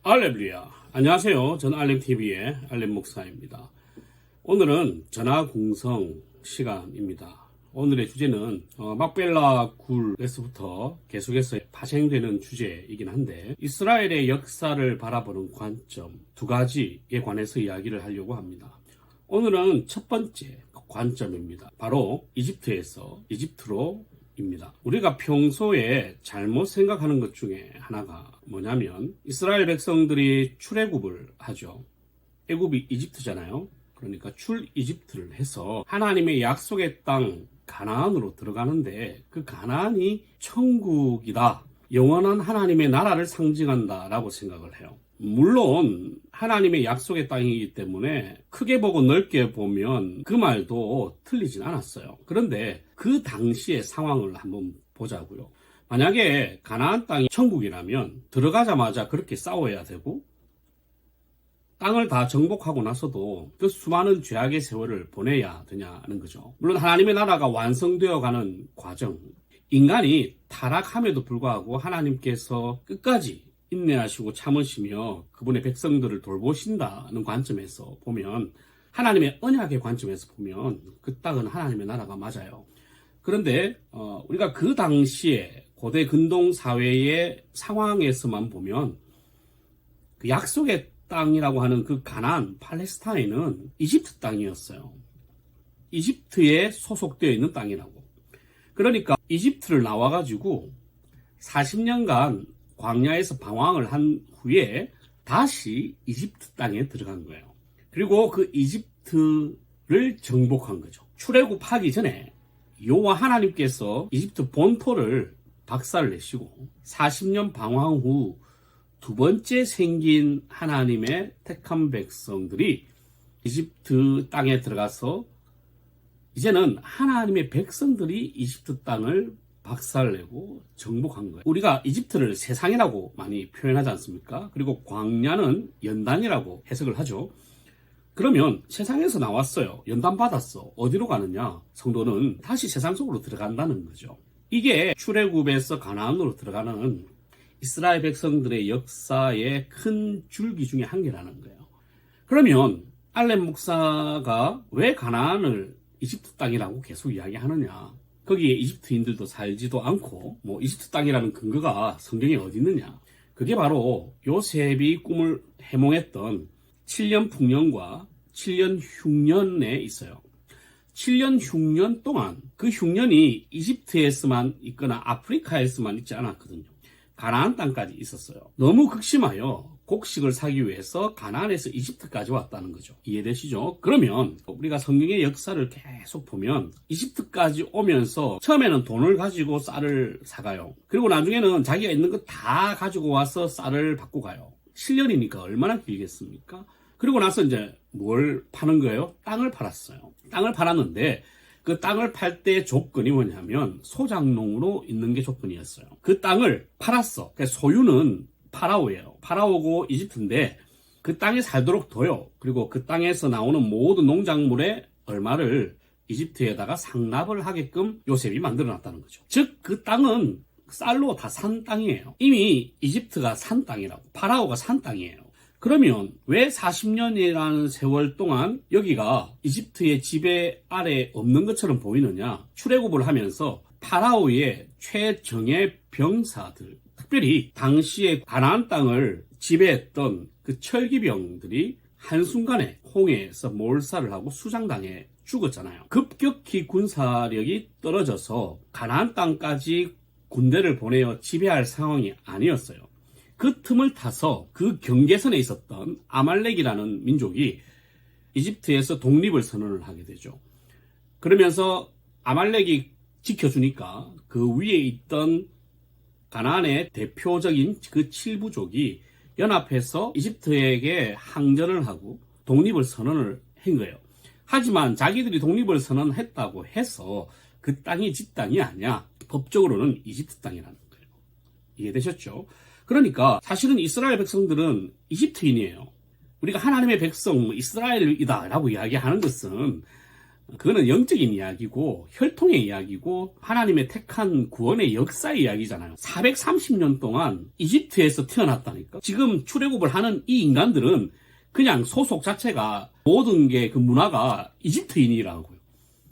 알렘루야. 안녕하세요. 저는 알렘TV의 알렘 목사입니다. 오늘은 전화공성 시간입니다. 오늘의 주제는 막벨라 굴에서부터 계속해서 파생되는 주제이긴 한데, 이스라엘의 역사를 바라보는 관점 두 가지에 관해서 이야기를 하려고 합니다. 오늘은 첫 번째 관점입니다. 바로 이집트로 입니다. 우리가 평소에 잘못 생각하는 것 중에 하나가 뭐냐면, 이스라엘 백성들이 출애굽을 하죠. 애굽이 이집트잖아요. 그러니까 출이집트를 해서 하나님의 약속의 땅 가나안으로 들어가는데, 그 가나안이 천국이다, 영원한 하나님의 나라를 상징한다 라고 생각을 해요. 물론 하나님의 약속의 땅이기 때문에 크게 보고 넓게 보면 그 말도 틀리진 않았어요. 그런데 그 당시의 상황을 한번 보자고요. 만약에 가나안 땅이 천국이라면 들어가자마자 그렇게 싸워야 되고, 땅을 다 정복하고 나서도 그 수많은 죄악의 세월을 보내야 되냐는 거죠. 물론 하나님의 나라가 완성되어 가는 과정, 인간이 타락함에도 불구하고 하나님께서 끝까지 인내하시고 참으시며 그분의 백성들을 돌보신다는 관점에서 보면, 하나님의 언약의 관점에서 보면 그 땅은 하나님의 나라가 맞아요. 그런데 우리가 그 당시에 고대 근동 사회의 상황에서만 보면, 그 약속의 땅이라고 하는 그 가나안, 팔레스타인은 이집트 땅이었어요. 이집트에 소속되어 있는 땅이라고. 그러니까 이집트를 나와가지고 40년간 광야에서 방황을 한 후에 다시 이집트 땅에 들어간 거예요. 그리고 그 이집트를 정복한 거죠. 출애굽하기 전에 여호와 하나님께서 이집트 본토를 박살을 내시고 40년 방황 후 두 번째 생긴 하나님의 택한 백성들이 이집트 땅에 들어가서 이제는 하나님의 백성들이 이집트 땅을 박살내고 정복한 거예요. 우리가 이집트를 세상이라고 많이 표현하지 않습니까? 그리고 광야는 연단이라고 해석을 하죠. 그러면 세상에서 나왔어요. 연단 받았어. 어디로 가느냐? 성도는 다시 세상 속으로 들어간다는 거죠. 이게 출애굽에서 가나안으로 들어가는 이스라엘 백성들의 역사의 큰 줄기 중에 한 개라는 거예요. 그러면 알렘 목사가 왜 가나안을 이집트 땅이라고 계속 이야기하느냐? 거기에 이집트인들도 살지도 않고 이집트 땅이라는 근거가 성경에 어디 있느냐? 그게 바로 요셉이 꿈을 해몽했던 7년 풍년과 7년 흉년에 있어요. 7년 흉년 동안, 그 흉년이 이집트에서만 있거나 아프리카에서만 있지 않았거든요. 가나안 땅까지 있었어요. 너무 극심하여 곡식을 사기 위해서 가나안에서 이집트까지 왔다는 거죠. 이해되시죠? 그러면 우리가 성경의 역사를 계속 보면 이집트까지 오면서 처음에는 돈을 가지고 쌀을 사가요. 그리고 나중에는 자기가 있는 거 다 가지고 와서 쌀을 받고 가요. 7년이니까 얼마나 길겠습니까? 그리고 나서 이제 뭘 파는 거예요? 땅을 팔았어요. 땅을 팔았는데 그 땅을 팔 때 조건이 뭐냐면 소작농으로 있는 게 조건이었어요. 그 땅을 팔았어. 그러니까 소유는 파라오예요. 파라오고 이집트인데 그 땅에 살도록 둬요. 그리고 그 땅에서 나오는 모든 농작물의 얼마를 이집트에다가 상납을 하게끔 요셉이 만들어놨다는 거죠. 즉 그 땅은 쌀로 다 산 땅이에요. 이미 이집트가 산 땅이라고, 파라오가 산 땅이에요. 그러면 왜 40년이라는 세월 동안 여기가 이집트의 지배 아래 없는 것처럼 보이느냐? 출애굽을 하면서 파라오의 최정예 병사들, 특별히 당시에 가나안 땅을 지배했던 그 철기병들이 한순간에 홍해에서 몰살을 하고 수장당해 죽었잖아요. 급격히 군사력이 떨어져서 가나안 땅까지 군대를 보내어 지배할 상황이 아니었어요. 그 틈을 타서 그 경계선에 있었던 아말렉이라는 민족이 이집트에서 독립을 선언을 하게 되죠. 그러면서 아말렉이 지켜주니까 그 위에 있던 가나안의 대표적인 그 7부족이 연합해서 이집트에게 항전을 하고 독립을 선언을 한 거예요. 하지만 자기들이 독립을 선언했다고 해서 그 땅이 지 땅이 아니야. 법적으로는 이집트 땅이라는 거예요. 이해되셨죠? 그러니까 사실은 이스라엘 백성들은 이집트인이에요. 우리가 하나님의 백성 이스라엘이다 라고 이야기하는 것은 그거는 영적인 이야기고 혈통의 이야기고 하나님의 택한 구원의 역사의 이야기잖아요. 430년 동안 이집트에서 태어났다니까. 지금 출애굽을 하는 이 인간들은 그냥 소속 자체가 모든 게 그 문화가 이집트인이라고요.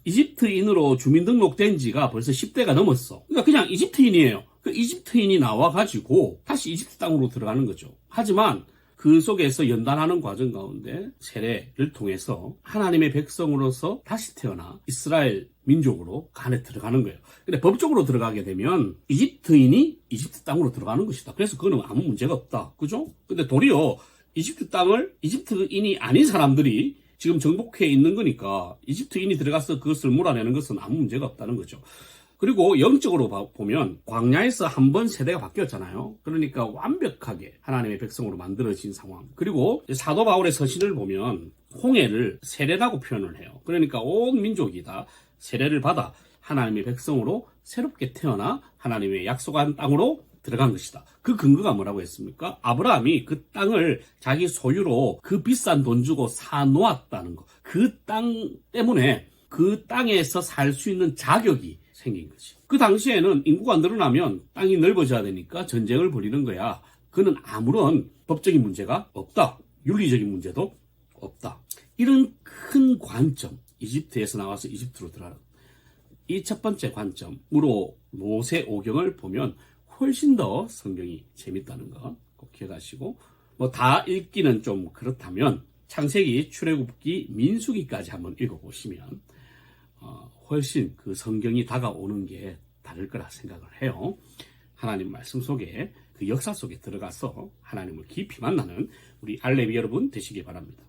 이집트인으로 주민등록된 지가 벌써 10대가 넘었어. 그러니까 그냥 이집트인이에요. 그 이집트인이 나와가지고 다시 이집트 땅으로 들어가는 거죠. 하지만 그 속에서 연단하는 과정 가운데 세례를 통해서 하나님의 백성으로서 다시 태어나 이스라엘 민족으로 간에 들어가는 거예요. 근데 법적으로 들어가게 되면 이집트인이 이집트 땅으로 들어가는 것이다. 그래서 그거는 아무 문제가 없다. 그죠? 근데 도리어 이집트 땅을 이집트인이 아닌 사람들이 지금 정복해 있는 거니까 이집트인이 들어가서 그것을 몰아내는 것은 아무 문제가 없다는 거죠. 그리고 영적으로 보면 광야에서 한 번 세대가 바뀌었잖아요. 그러니까 완벽하게 하나님의 백성으로 만들어진 상황. 그리고 사도 바울의 서신을 보면 홍해를 세례라고 표현을 해요. 그러니까 온 민족이 다 세례를 받아 하나님의 백성으로 새롭게 태어나 하나님의 약속한 땅으로 들어간 것이다. 그 근거가 뭐라고 했습니까? 아브라함이 그 땅을 자기 소유로 그 비싼 돈 주고 사놓았다는 거. 그 땅 때문에 그 땅에서 살 수 있는 자격이 생긴 거지. 그 당시에는 인구가 늘어나면 땅이 넓어져야 되니까 전쟁을 벌이는 거야. 그는 아무런 법적인 문제가 없다. 윤리적인 문제도 없다. 이런 큰 관점, 이집트에서 나와서 이집트로 들어가는 이 첫 번째 관점으로 모세 오경을 보면 훨씬 더 성경이 재밌다는 거 꼭 기억하시고, 뭐 다 읽기는 좀 그렇다면 창세기, 출애굽기, 민수기까지 한번 읽어보시면 훨씬 그 성경이 다가오는 게 다를 거라 생각을 해요. 하나님 말씀 속에 그 역사 속에 들어가서 하나님을 깊이 만나는 우리 알레비 여러분 되시기 바랍니다.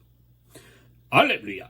알렐루야.